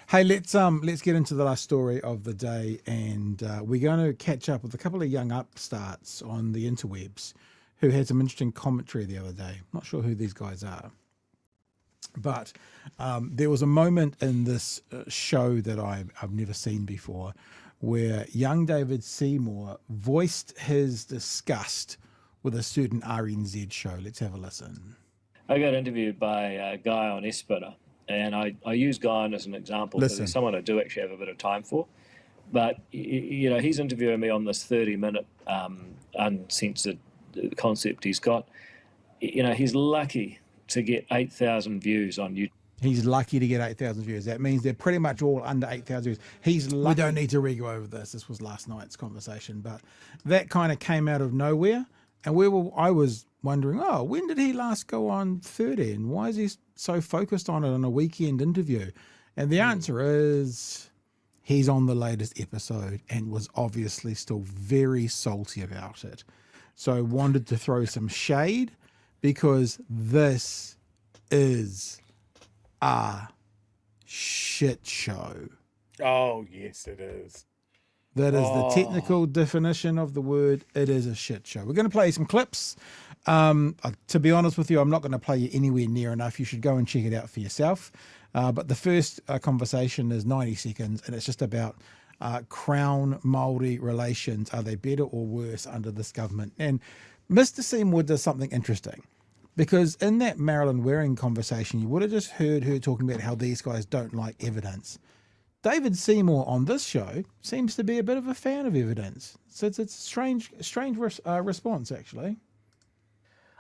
Hey, let's get into the last story of the day, and we're going to catch up with a couple of young upstarts on the interwebs who had some interesting commentary the other day. I'm not sure who these guys are, but there was a moment in this show that I've never seen before, where young David Seymour voiced his disgust with a certain RNZ show. Let's have a listen. I got interviewed by Guyon Espiner, and I use Guyon as an example because he's someone I do actually have a bit of time for. But, you know, he's interviewing me on this 30-minute uncensored concept he's got. You know, he's lucky to get 8,000 views on YouTube. He's lucky to get 8,000 views. That means they're pretty much all under 8,000 views. He's lucky. We don't need to re-go over this. This was last night's conversation, but that kind of came out of nowhere. And I was wondering, when did he last go on 30? And why is he so focused on it on a weekend interview? And the answer is he's on the latest episode and was obviously still very salty about it. So wanted to throw some shade because this is a shit show. Oh, yes, it is. That is the technical definition of the word. It is a shit show. We're going to play some clips. To be honest with you, I'm not going to play you anywhere near enough. You should go and check it out for yourself. But the first conversation is 90 seconds, and it's just about Crown Māori relations. Are they better or worse under this government? And Mr. Seymour does something interesting, because in that Marilyn Waring conversation, you would have just heard her talking about how these guys don't like evidence. David Seymour on this show seems to be a bit of a fan of evidence. So it's a strange response, actually.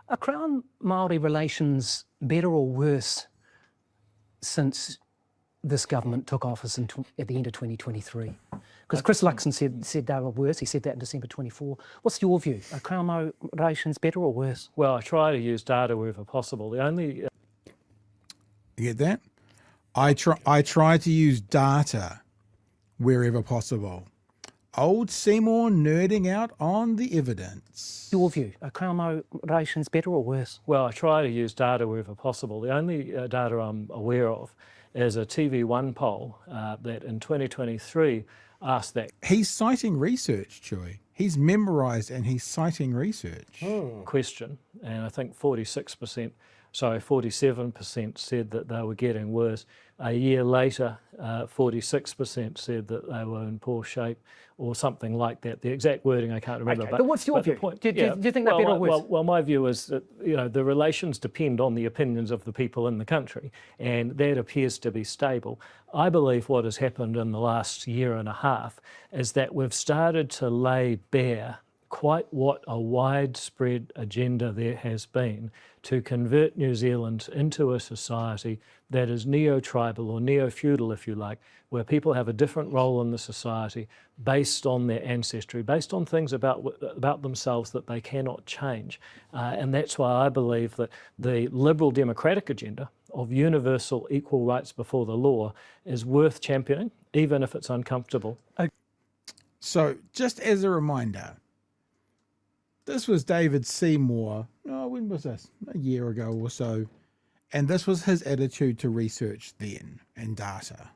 Are Crown Māori relations better or worse since this government took office at the end of 2023? Because Chris Luxon said they were worse. He said that in December 24. What's your view? Are Crown Māori relations better or worse? Well, I try to use data wherever possible. The only... You get that? I try to use data wherever possible. Old Seymour nerding out on the evidence. Your view, are Crown Māori relations better or worse? Well, I try to use data wherever possible. The only data I'm aware of is a TV1 poll that in 2023 asked that. He's citing research, Chewie. He's memorised and he's citing research. Question, and I think 47% said that they were getting worse. A year later, 46% said that they were in poor shape or something like that. The exact wording I can't remember. Okay, but what's your view? Do you think they're better or worse? Well, my view is that the relations depend on the opinions of the people in the country, and that appears to be stable. I believe what has happened in the last year and a half is that we've started to lay bare quite what a widespread agenda there has been to convert New Zealand into a society that is neo-tribal or neo-feudal, if you like, where people have a different role in the society based on their ancestry, based on things about themselves that they cannot change. And that's why I believe that the liberal democratic agenda of universal equal rights before the law is worth championing, even if it's uncomfortable. So just as a reminder, this was David Seymour, when was this? A year ago or so. And this was his attitude to research then and data.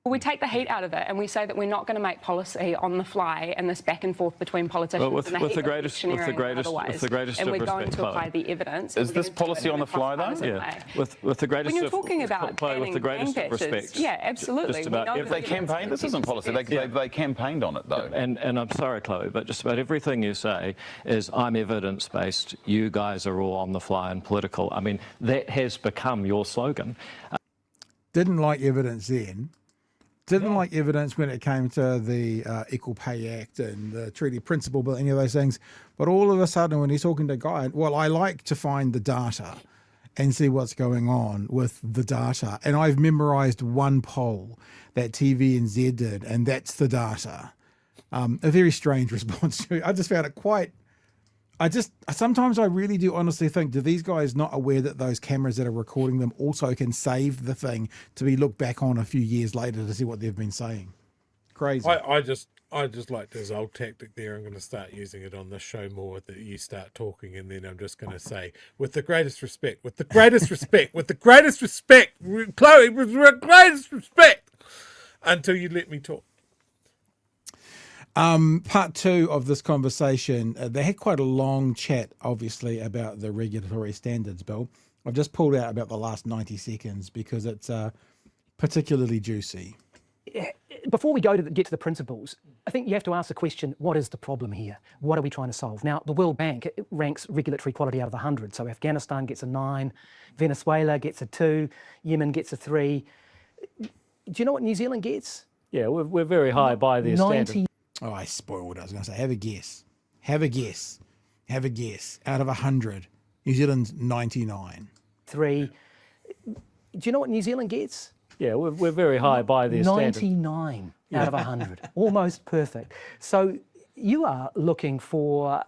We take the heat out of it and we say that we're not going to make policy on the fly and this back and forth between politicians with the greatest and of we're going respect, to apply the evidence. Is this policy on the fly though? Yeah. With the greatest when you're talking about with the greatest of respect. Yeah, absolutely. If they campaigned, this isn't policy. They campaigned on it though. And I'm sorry, Chloe, but just about everything you say is I'm evidence-based. You guys are all on the fly and political. I mean, that has become your slogan. Didn't like evidence then. Didn't like evidence when it came to the Equal Pay Act and the Treaty Principle Bill, any of those things. But all of a sudden, when he's talking to Guy, I like to find the data and see what's going on with the data. And I've memorised one poll that TVNZ did, and that's the data. A very strange response to it. I just found it quite... sometimes I really do honestly think, do these guys not aware that those cameras that are recording them also can save the thing to be looked back on a few years later to see what they've been saying? Crazy. I just like this old tactic there. I'm going to start using it on this show more, that you start talking and then I'm just going to say, with the greatest respect, with the greatest respect, with the greatest respect, Chloe, with the greatest respect. until you let me talk. Part two of this conversation, they had quite a long chat, obviously, about the regulatory standards bill. I've just pulled out about the last 90 seconds because it's particularly juicy. Before we go to get to the principles, I think you have to ask the question, what is the problem here? What are we trying to solve? Now, the World Bank ranks regulatory quality out of 100. So Afghanistan gets a 9, Venezuela gets a 2, Yemen gets a 3. Do you know what New Zealand gets? Yeah, we're very high by their standard. Oh, I spoiled it. I was going to say, have a guess. Have a guess. Have a guess. Out of 100, New Zealand's 99. 3. Do you know what New Zealand gets? Yeah, we're very high by their standard. 99 out of 100. Almost perfect. So you are looking for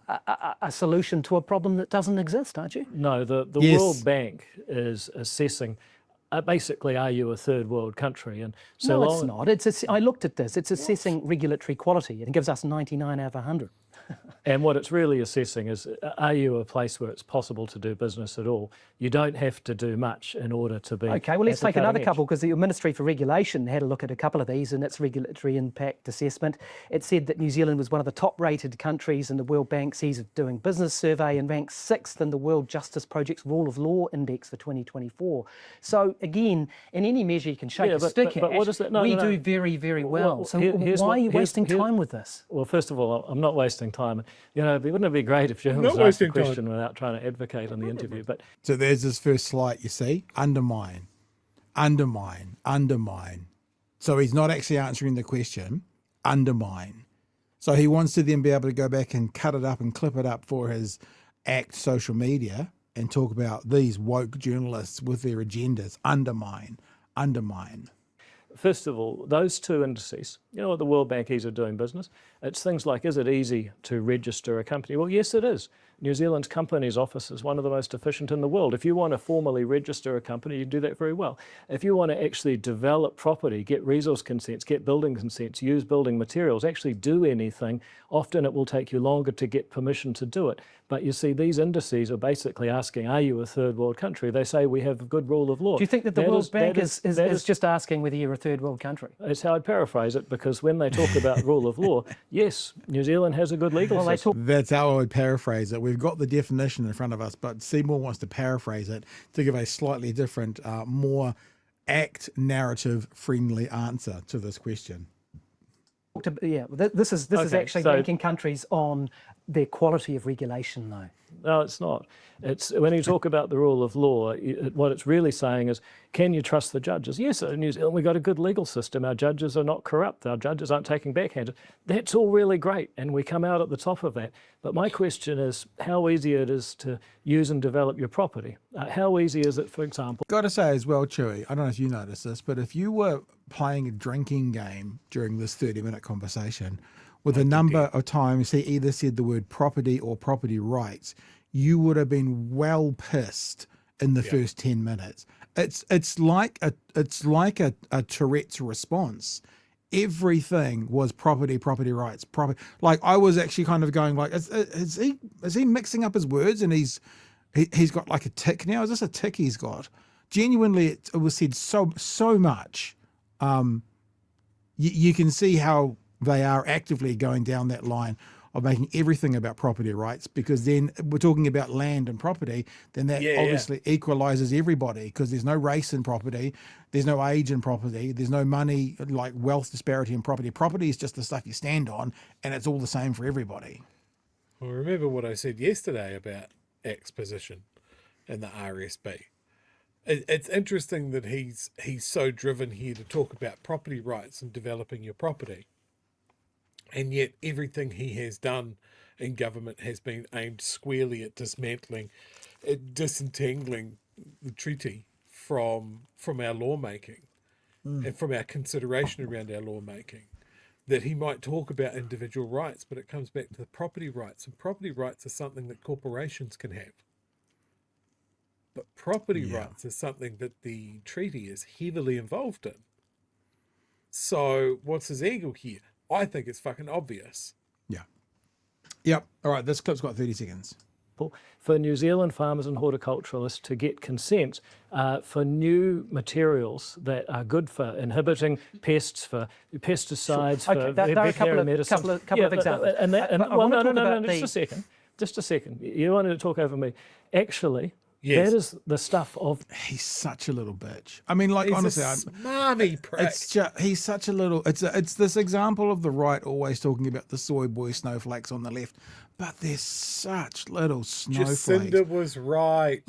a solution to a problem that doesn't exist, aren't you? No, the Yes. World Bank is assessing, basically, are you a third world country? And so No, it's not. I looked at this. It's assessing regulatory quality. It gives us 99 out of 100. And what it's really assessing is, are you a place where it's possible to do business at all? You don't have to do much in order to be. Okay, well, let's at the take another cutting couple, edge. because the Ministry for Regulation had a look at a couple of these in its regulatory impact assessment. It said that New Zealand was one of the top-rated countries in the World Bank's Ease of Doing Business survey and ranked 6th in the World Justice Project's Rule of Law Index for 2024. So, again, in any measure you can shake a stick but what at, is that? No, we no, no. do very, very well. So here's why what- are you here's- wasting here- time with this? Well, first of all, I'm not wasting time. You know, wouldn't it be great if journalists not asked a wasting time. question without trying to advocate on the interview? But So there's this first slight, you see, undermine, undermine, undermine. So he's not actually answering the question, undermine. So he wants to then be able to go back and cut it up and clip it up for his ACT social media and talk about these woke journalists with their agendas, undermine, undermine. first of all, those two indices, you know what the World Bank Ease of Doing Business? It's things like, is it easy to register a company? Well, yes, it is. New Zealand's Companies Office is one of the most efficient in the world. If you want to formally register a company, you do that very well. If you want to actually develop property, get resource consents, get building consents, use building materials, actually do anything, often it will take you longer to get permission to do it. But you see, these indices are basically asking, are you a third world country? They say we have a good rule of law. Do you think that the World Bank is just asking whether you're a third world country? It's how I'd paraphrase it, because when they talk about rule of law, yes, New Zealand has a good legal system. That's how I would paraphrase it. We've got the definition in front of us, but Seymour wants to paraphrase it to give a slightly different, more ACT narrative friendly answer to this question. This is actually so- ranking countries on their quality of regulation, though. No, it's not. It's when you talk about the rule of law, what it's really saying is, can you trust the judges? Yes, in New Zealand we've got a good legal system. Our judges are not corrupt. Our judges aren't taking backhanded. That's all really great, and we come out at the top of that. But my question is how easy it is to use and develop your property. How easy is it, for example? Got to say as well, Chewie, I don't know if you noticed this, but if you were playing a drinking game during this 30-minute conversation, with a number of times he either said the word property or property rights, you would have been well pissed in the first 10 minutes. It's like a Tourette's response. Everything was property rights, property. Like I was actually kind of going like, is he mixing up his words and he's got like a tick now? Is this a tick he's got? Genuinely, it was said so much. You can see how they are actively going down that line of making everything about property rights, because then we're talking about land and property, then that obviously equalizes everybody, because there's no race in property, there's no age in property, there's no money, like wealth disparity in property. Property is just the stuff you stand on, and it's all the same for everybody. Well, remember what I said yesterday about ACT's position in the RSB. It's interesting that he's so driven here to talk about property rights and developing your property. And yet everything he has done in government has been aimed squarely at dismantling, at disentangling the treaty from our lawmaking and from our consideration around our lawmaking. That he might talk about individual rights, but it comes back to the property rights. And property rights are something that corporations can have. But property rights is something that the treaty is heavily involved in. So what's his angle here? I think it's fucking obvious. Yeah. Yep. All right. This clip's got 30 seconds. for New Zealand farmers and horticulturalists to get consent for new materials that are good for inhibiting pests, for pesticides, Sure. Okay, for there are a veterinary medicine. couple of examples. Just a second. Just a second. You wanted to talk over me. Actually, Yes. that is the stuff of... He's such a little bitch. I mean, like, He's honestly, a smarmy prick. it's just, he's such a little. It's this example of the right always talking about the soy boy snowflakes on the left, but they're such little snowflakes. Jacinda was right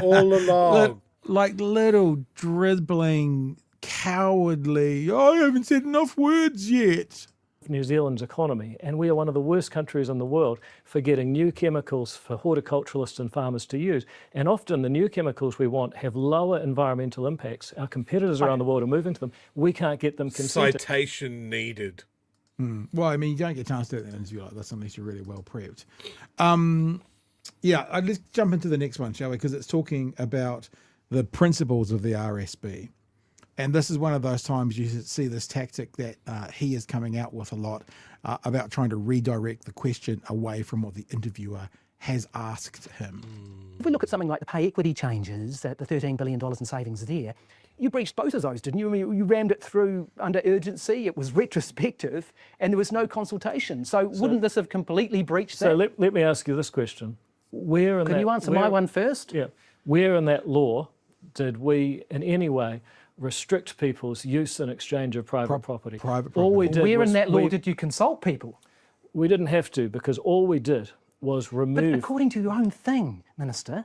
all along. Like little dribbling, cowardly. I haven't said enough words yet. New Zealand's economy, and we are one of the worst countries in the world for getting new chemicals for horticulturalists and farmers to use. And often the new chemicals we want have lower environmental impacts. Our competitors around the world are moving to them. We can't get them consented. Citation needed. Well, I mean, you don't get a chance to do an interview like this unless you're really well prepped. Yeah, let's jump into the next one, shall we? Because it's talking about the principles of the RSB. And this is one of those times you see this tactic that he is coming out with a lot about trying to redirect the question away from what the interviewer has asked him. If we look at something like the pay equity changes, the $13 billion in savings there, you breached both of those, didn't you? I mean, you rammed it through under urgency, it was retrospective, and there was no consultation. So wouldn't this have completely breached that? So let me ask you this question. Can you answer my one first? Yeah. Where in that law did we in any way restrict people's use and exchange of private property? All we did Where was in that law did you consult people? We didn't have to, because all we did was remove... But according to your own thing, Minister,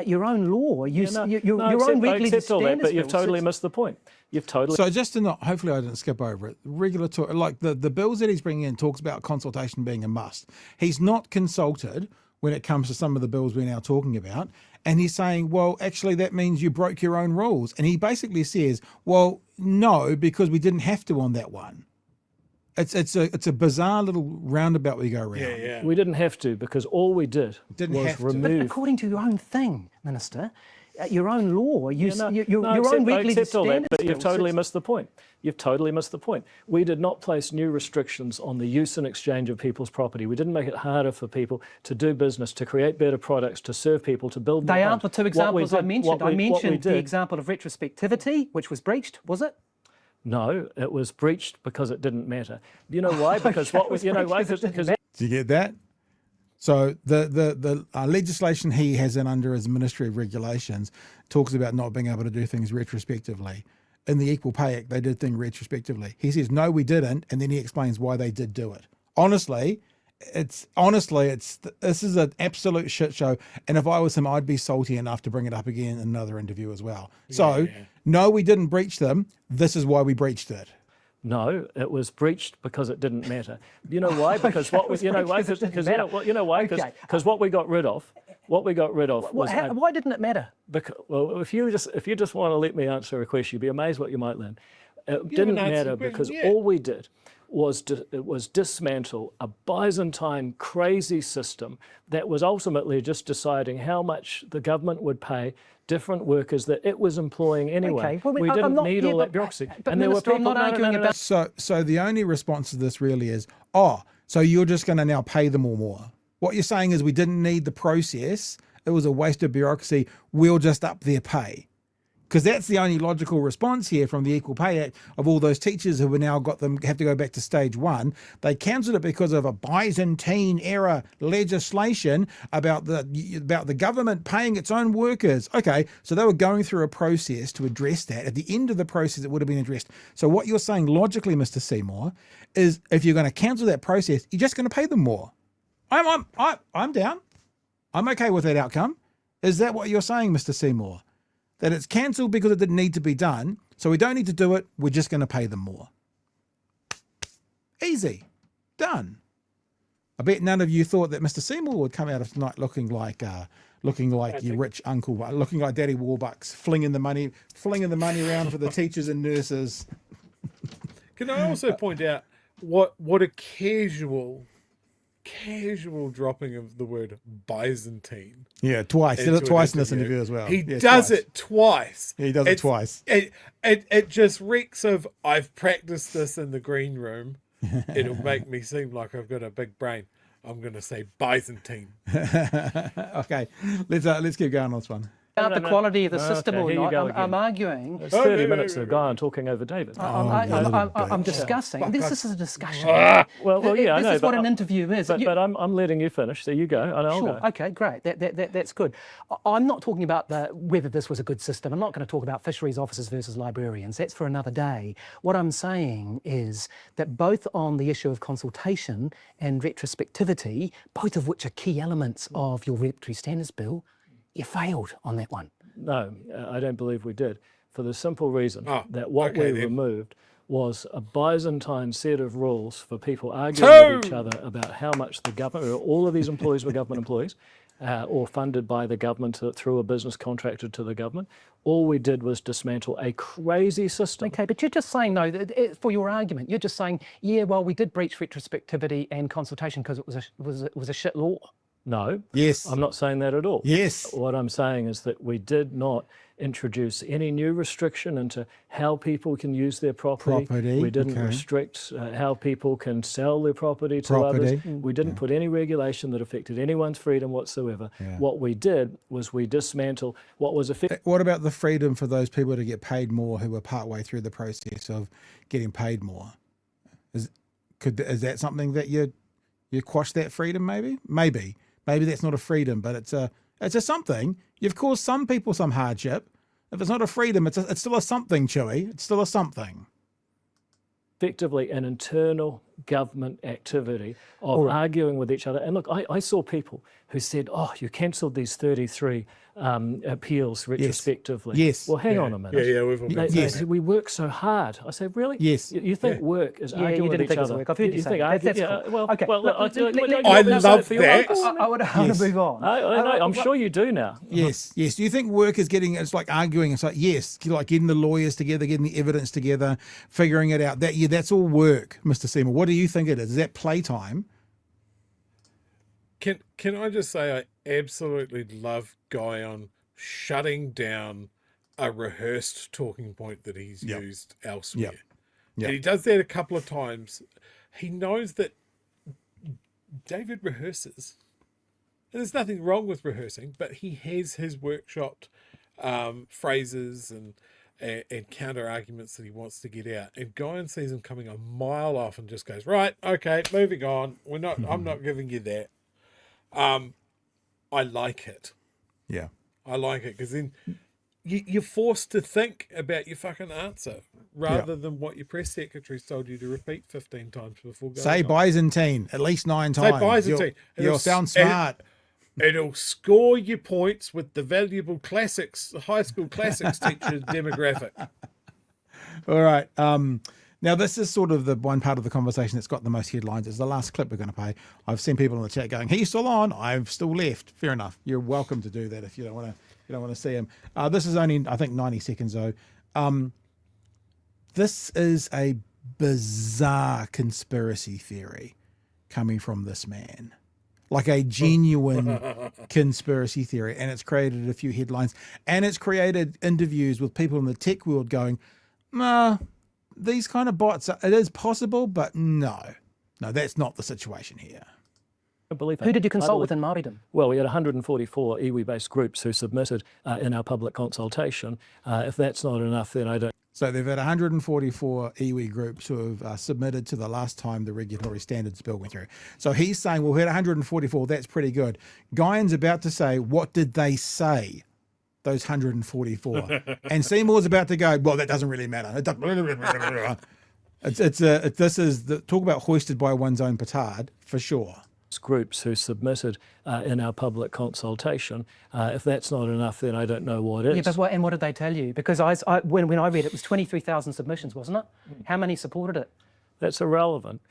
your own law, your own I regulated accept all that, standards but you've bill totally says- missed the point. You've totally... So just to not, hopefully I didn't skip over it, regulatory, like the bills that he's bringing in talks about consultation being a must. He's not consulted when it comes to some of the bills we're now talking about. And he's saying, well, actually, that means you broke your own rules. And he basically says, well, no, because we didn't have to on that one. It's a bizarre little roundabout we go around. Yeah. We didn't have to, because all we did was But remove... according to your own thing, Minister, your own law, your own I regulated accept all that, standards but you've bill totally says- missed the point. You've totally missed the point. We did not place new restrictions on the use and exchange of people's property. We didn't make it harder for people to do business, to create better products, to serve people, to build more They homes. aren't the two What we examples I did- mentioned. what we- I mentioned what we the did- example of retrospectivity, which was breached, was it? No, it was breached because it didn't matter. You know why? Because what was, you know why? Because Do you get that? So the legislation he has in under his Ministry of Regulations talks about not being able to do things retrospectively. In the Equal Pay Act, they did things retrospectively. He says, no, we didn't, and then he explains why they did do it. Honestly, this is an absolute shit show. And if I was him, I'd be salty enough to bring it up again in another interview as well. So, no, we didn't breach them. This is why we breached it. No, it was breached because it didn't matter. You know why? Because what was, you know why? Because you know why? Because what we got rid of, was Why didn't it matter? well, if you just want to let me answer a question, you'd be amazed what you might learn. It didn't haven't answered matter the question because yet. all we did was dismantle a Byzantine crazy system that was ultimately just deciding how much the government would pay different workers that it was employing anyway. Okay, well, we I'm didn't not- need yeah, all but- that bureaucracy. but And there were Minister, I'm people not arguing about- So the only response to this really is, so you're just going to now pay them all more. What you're saying is we didn't need the process. It was a waste of bureaucracy. We'll just up their pay. Because that's the only logical response here from the Equal Pay Act of all those teachers who have now have to go back to stage one. They cancelled it because of a Byzantine era legislation about the government paying its own workers. Okay, so they were going through a process to address that. At the end of the process, it would have been addressed. So what you're saying logically, Mr. Seymour, is if you're going to cancel that process, you're just going to pay them more. I'm down. I'm okay with that outcome. Is that what you're saying, Mr. Seymour? That it's cancelled because it didn't need to be done, so we don't need to do it, we're just going to pay them more. Easy. Done. I bet none of you thought that Mr. Seymour would come out of tonight looking like your rich uncle, looking like Daddy Warbucks, flinging the money around for the teachers and nurses. Can I also point out what a casual dropping of the word Byzantine. Yeah, twice. He did it twice in this interview as well. He does it twice. He does it twice. It just reeks of, I've practiced this in the green room. It'll make me seem like I've got a big brain. I'm going to say Byzantine. Okay, let's keep going on this one. About the quality of the system Okay, or here you not, go I'm again. arguing. It's 30 minutes of Guyon talking over David. I'm discussing. This is a discussion. Well, yeah, I know. This is what but an interview is. But I'm letting you finish, so you go, and I'll Sure. go. Okay. Great. That's good. I'm not talking about whether this was a good system. I'm not going to talk about fisheries officers versus librarians. That's for another day. What I'm saying is that both on the issue of consultation and retrospectivity, both of which are key elements of your Regulatory Standards Bill, you failed on that one. No, I don't believe we did, for the simple reason that what okay we then. removed was a Byzantine set of rules for people arguing with each other about how much the government, or all of these employees were government employees, or funded by the government through a business contracted to the government. All we did was dismantle a crazy system. Okay, but you're just saying, no, for your argument, you're just saying, yeah, well, we did breach retrospectivity and consultation because it was a shit law. No. Yes. I'm not saying that at all. Yes. What I'm saying is that we did not introduce any new restriction into how people can use their property. We didn't restrict how people can sell their property to others. We didn't put any regulation that affected anyone's freedom whatsoever. What we did was we dismantled what was effective. What about the freedom for those people to get paid more who were partway through the process of getting paid more? Is that something that you quash that freedom? Maybe that's not a freedom, but it's a something. You've caused some people some hardship. If it's not a freedom, it's still a something, Chewie. It's still a something. Effectively an internal government activity of arguing with each other. And look, I saw people who said, oh, you cancelled these 33 appeals retrospectively. Yes. Well, hang on a minute. Yeah, we've all been They said, we work so hard. I said, really? Yes. You think work is arguing you with didn't each think it was other? work. I've heard you say that. That's cool. Well, Okay. well, I I love that. I want to move on. I know, I'm sure you do now. Yes. Do you think work is it's like arguing? It's like, yes, like getting the lawyers together, getting the evidence together, figuring it out. That's all work, Mr. Seymour. What do you think it is? Is that playtime? Can I just say I absolutely love Guyon shutting down a rehearsed talking point that he's used elsewhere. And he does that a couple of times. He knows that David rehearses. And there's nothing wrong with rehearsing, but he has his workshopped phrases and counter arguments that he wants to get out. And Guyon sees him coming a mile off and just goes, right, okay, moving on. I'm not giving you that. I like it. Yeah. I like it because then you're forced to think about your fucking answer rather than what your press secretary's told you to repeat 15 times before going Say on. Byzantine at least 9 times. Say Byzantine. You'll sound smart. It'll score you points with the valuable classics, high school classics teacher demographic. All right. Now, this is sort of the one part of the conversation that's got the most headlines. It's the last clip we're going to play. I've seen people in the chat going, he's still on. I've still left. Fair enough. You're welcome to do that if you don't want to see him. This is only, I think, 90 seconds, though. This is a bizarre conspiracy theory coming from this man. Like a genuine conspiracy theory. And it's created a few headlines. And it's created interviews with people in the tech world going, nah, these kind of bots, it is possible, but no, that's not the situation here. Who did you consult with in Māoridom? Well, we had 144 iwi-based groups who submitted in our public consultation. If that's not enough, then I don't. So they've had 144 iwi groups who have submitted to the last time the Regulatory Standards Bill went through. So he's saying, well, we had 144, that's pretty good. Guyon's about to say, what did they say? Those 144. And Seymour's about to go, well, that doesn't really matter. This is talk about hoisted by one's own petard, for sure. Groups who submitted in our public consultation. If that's not enough, then I don't know what is. Yeah, but and what did they tell you? Because when I read it, it was 23,000 submissions, wasn't it? How many supported it? That's irrelevant.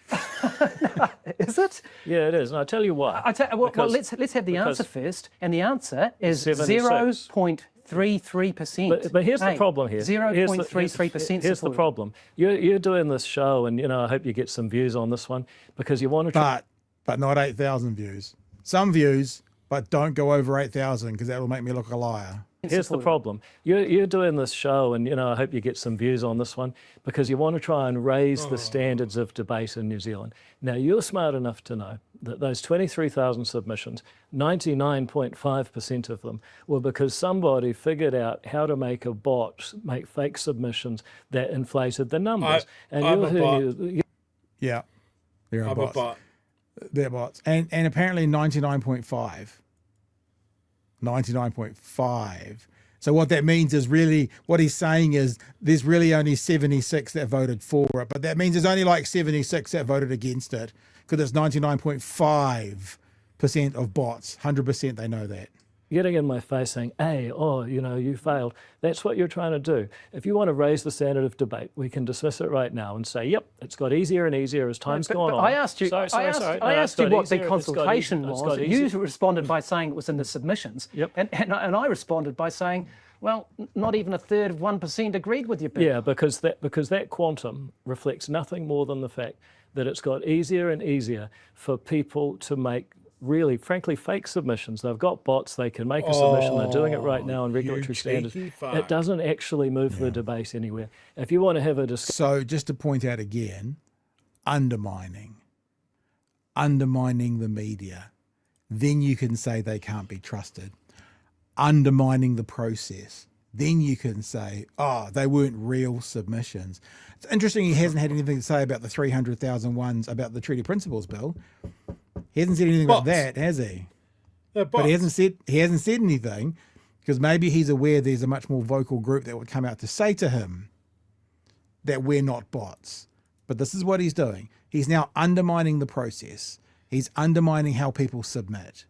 Is it? Yeah, it is. And I'll tell you why. Let's have the answer first. And the answer is 76. 0.33%. But here's the problem here. 0.33%. Here's the problem. You're doing this show, and I hope you get some views on this one because you want to try. But not 8,000 views. Some views, but don't go over 8,000 because that will make me look a liar. Here's the problem. You're doing this show, and I hope you get some views on this one because you want to try and raise the standards of debate in New Zealand. Now, you're smart enough to know that those 23,000 submissions, 99.5% of them were because somebody figured out how to make a bot make fake submissions that inflated the numbers. Yeah, there are I'm bots. a bot. They're bots. And apparently 99.5. So what that means is really, what he's saying is there's really only 76 that voted for it, but that means there's only like 76 that voted against it because it's 99.5% of bots. 100% they know that. Getting in my face saying, hey, you failed. That's what you're trying to do. If you want to raise the standard of debate, we can dismiss it right now and say, yep, it's got easier and easier as time's gone on. I asked you, I asked you what the consultation was. You responded by saying it was in the submissions. Yep. And I responded by saying, well, not even a third of 1% agreed with your bill. Yeah, because that quantum reflects nothing more than the fact that it's got easier and easier for people to make really, frankly, fake submissions. They've got bots, they can make a submission, they're doing it right now in regulatory standards. It doesn't actually move the debate anywhere. If you want to have a discussion... So just to point out again, undermining the media, then you can say they can't be trusted. Undermining the process, then you can say, they weren't real submissions. It's interesting he hasn't had anything to say about the 300,000 ones about the Treaty Principles Bill. He hasn't said anything about that, has he? But he hasn't said anything because maybe he's aware there's a much more vocal group that would come out to say to him that we're not bots. But this is what he's doing. He's now undermining the process. He's undermining how people submit.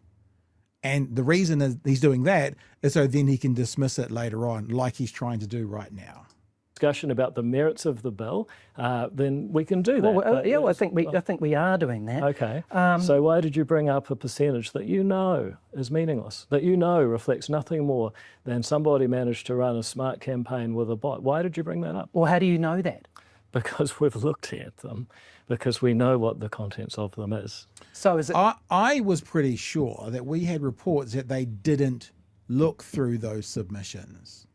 And the reason is he's doing that is so then he can dismiss it later on, like he's trying to do right now. Discussion about the merits of the bill, then we can do that. Well, I think we are doing that. Okay. So why did you bring up a percentage that you know is meaningless, that you know reflects nothing more than somebody managed to run a smart campaign with a bot? Why did you bring that up? Well, how do you know that? Because we've looked at them, because we know what the contents of them is. So is it? I was pretty sure that we had reports that they didn't look through those submissions.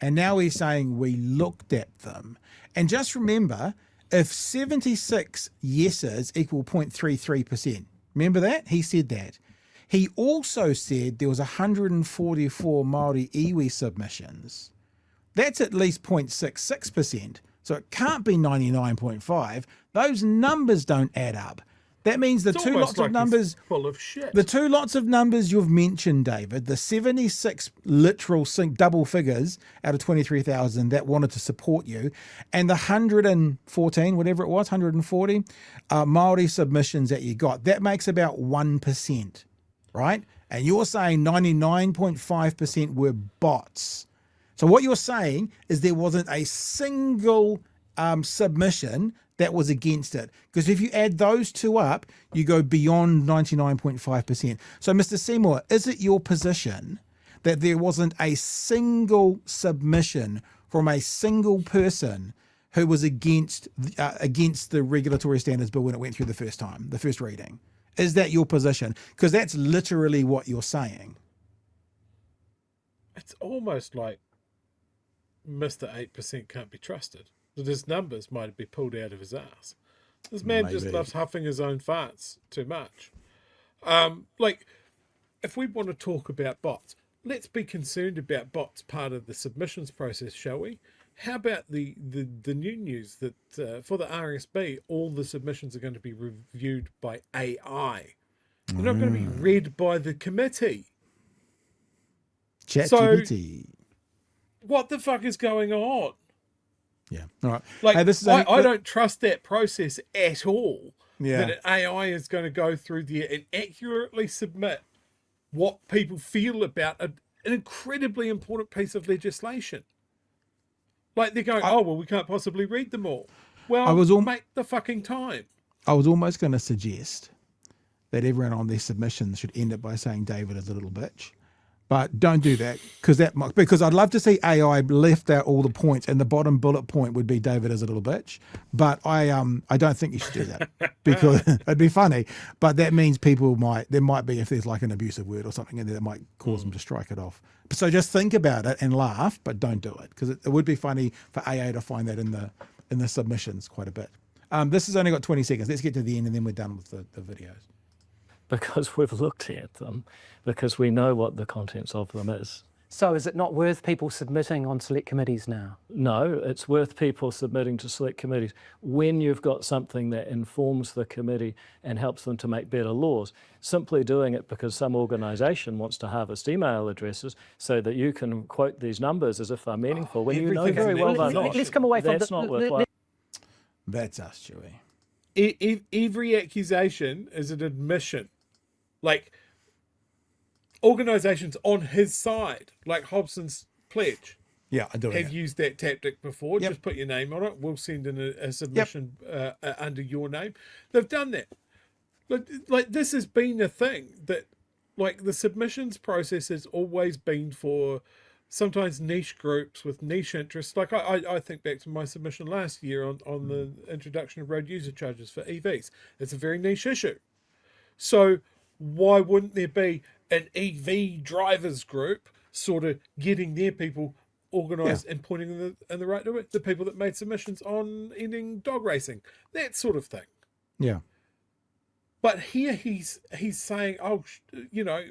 And now he's saying we looked at them. And just remember, if 76 yeses equal 0.33%, remember that? He said that. He also said there was 144 Māori iwi submissions. That's at least 0.66%. So it can't be 99.5. Those numbers don't add up. That means the two lots of numbers full of shit. The two lots of numbers you've mentioned, David, the 76 literal double figures out of 23,000 that wanted to support you, and the 114, whatever it was, 140 Māori submissions that you got, that makes about 1%, right? And you're saying 99.5% were bots. So what you're saying is there wasn't a single submission that was against it. Because if you add those two up, you go beyond 99.5%. So, Mr. Seymour, is it your position that there wasn't a single submission from a single person who was against the Regulatory Standards Bill when it went through the first reading? Is that your position? Because that's literally what you're saying. It's almost like Mr. 8% can't be trusted. That his numbers might be pulled out of his ass. This man just loves huffing his own farts too much. If we want to talk about bots, let's be concerned about bots part of the submissions process, shall we? How about the new news that for the RSB, all the submissions are going to be reviewed by AI. They're not going to be read by the committee. ChatGPT. What the fuck is going on? Yeah. All right. I don't trust that process at all. Yeah. That an AI is going to go through there and accurately submit what people feel about an incredibly important piece of legislation. Like they're going, we can't possibly read them all. Well, make the fucking time. I was almost going to suggest that everyone on their submissions should end it by saying David is a little bitch. But don't do that because I'd love to see AI left out all the points and the bottom bullet point would be David is a little bitch. But I don't think you should do that because it'd be funny. But that means there might be if there's like an abusive word or something in there that might cause them to strike it off. So just think about it and laugh, but don't do it because it would be funny for AA to find that in the submissions quite a bit. This has only got 20 seconds. Let's get to the end and then we're done with the videos. Because we've looked at them, because we know what the contents of them is. So is it not worth people submitting on select committees now? No, it's worth people submitting to select committees when you've got something that informs the committee and helps them to make better laws. Simply doing it because some organisation wants to harvest email addresses so that you can quote these numbers as if they're meaningful, when you know very well they're not. Let's come away from That's not worthwhile. That's us, Chewie. Every accusation is an admission. Like, organisations on his side, like Hobson's Pledge, Yeah, I do. have used that tactic before. Yep. Just put your name on it. We'll send in a submission under your name. They've done that. Like this has been a thing that, like, the submissions process has always been for sometimes niche groups with niche interests. Like I think back to my submission last year on the introduction of road user charges for EVs. It's a very niche issue. So why wouldn't there be an EV drivers group sort of getting their people organised and pointing in the right direction? The people that made submissions on ending dog racing, that sort of thing. Yeah. But here he's saying, oh, you know,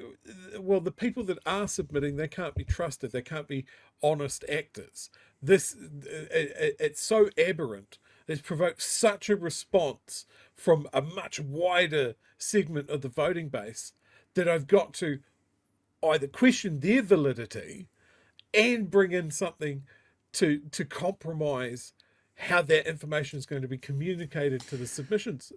well, the people that are submitting, they can't be trusted. They can't be honest actors. It's so aberrant. It's provoked such a response from a much wider segment of the voting base that I've got to either question their validity and bring in something to compromise how that information is going to be communicated to the submissions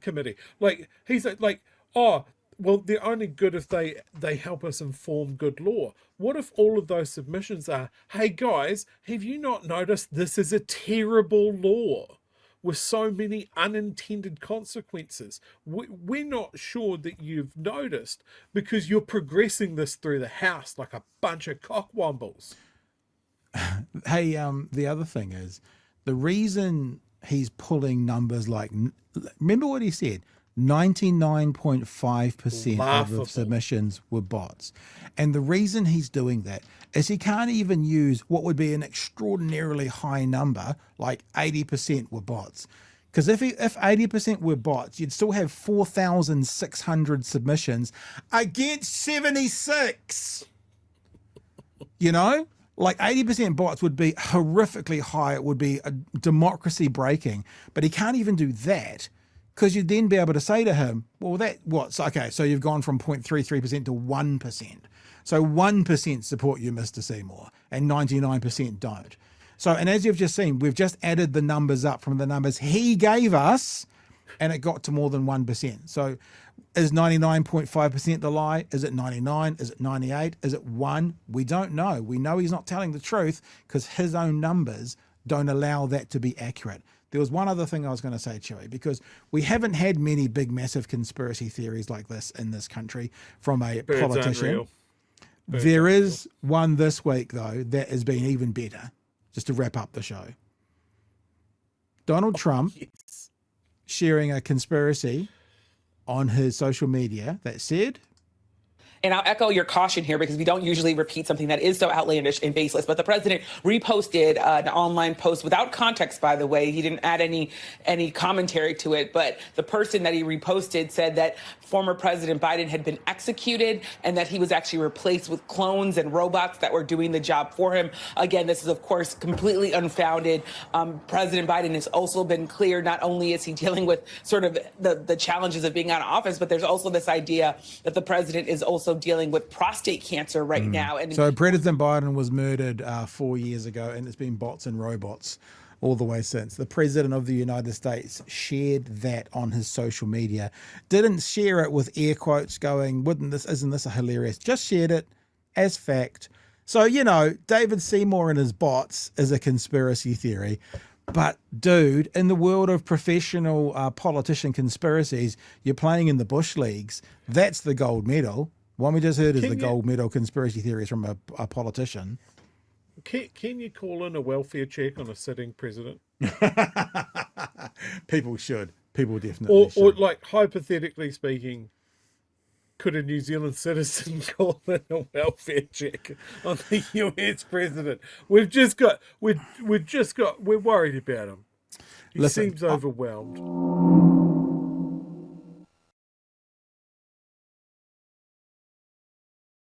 committee. Like, he's like, oh, well, they're only good if they help us inform good law. What if all of those submissions are, hey guys, have you not noticed this is a terrible law with so many unintended consequences? We're not sure that you've noticed because you're progressing this through the House like a bunch of cockwombles. Hey, the other thing is, the reason he's pulling numbers like, remember what he said, 99.5% of Laughable. the submissions were bots. And the reason he's doing that is he can't even use what would be an extraordinarily high number, like 80% were bots. Because if 80% were bots, you'd still have 4,600 submissions against 76. You know? Like 80% bots would be horrifically high. It would be a democracy breaking. But he can't even do that, because you'd then be able to say to him, well, so you've gone from 0.33% to 1%. So 1% support you, Mr. Seymour, and 99% don't. So, and as you've just seen, we've just added the numbers up from the numbers he gave us, and it got to more than 1%. So is 99.5% the lie? Is it 99? Is it 98? Is it 1? We don't know. We know he's not telling the truth because his own numbers don't allow that to be accurate. There was one other thing I was going to say, Chewie, because we haven't had many big, massive conspiracy theories like this in this country from a politician. There is one this week, though, that has been even better, just to wrap up the show. Donald Trump sharing a conspiracy on his social media that said, and I'll echo your caution here because we don't usually repeat something that is so outlandish and baseless. But the president reposted an online post without context, by the way. He didn't add any commentary to it. But the person that he reposted said that former President Biden had been executed and that he was actually replaced with clones and robots that were doing the job for him. Again, this is, of course, completely unfounded. President Biden has also been clear. Not only is he dealing with sort of the challenges of being out of office, but there's also this idea that the president is also dealing with prostate cancer right now. And so President Biden was murdered 4 years ago, and it's been bots and robots all the way since. The President of the United States shared that on his social media. Didn't share it with air quotes going, isn't this a hilarious? Just shared it as fact. So, you know, David Seymour and his bots is a conspiracy theory. But, dude, in the world of professional politician conspiracies, you're playing in the bush leagues. That's the gold medal. One we just heard is the gold medal conspiracy theories from a politician. Can you call in a welfare check on a sitting president? People should. People definitely should. Or, like, hypothetically speaking, could a New Zealand citizen call in a welfare check on the US president? We're worried about him. He Listen, seems overwhelmed.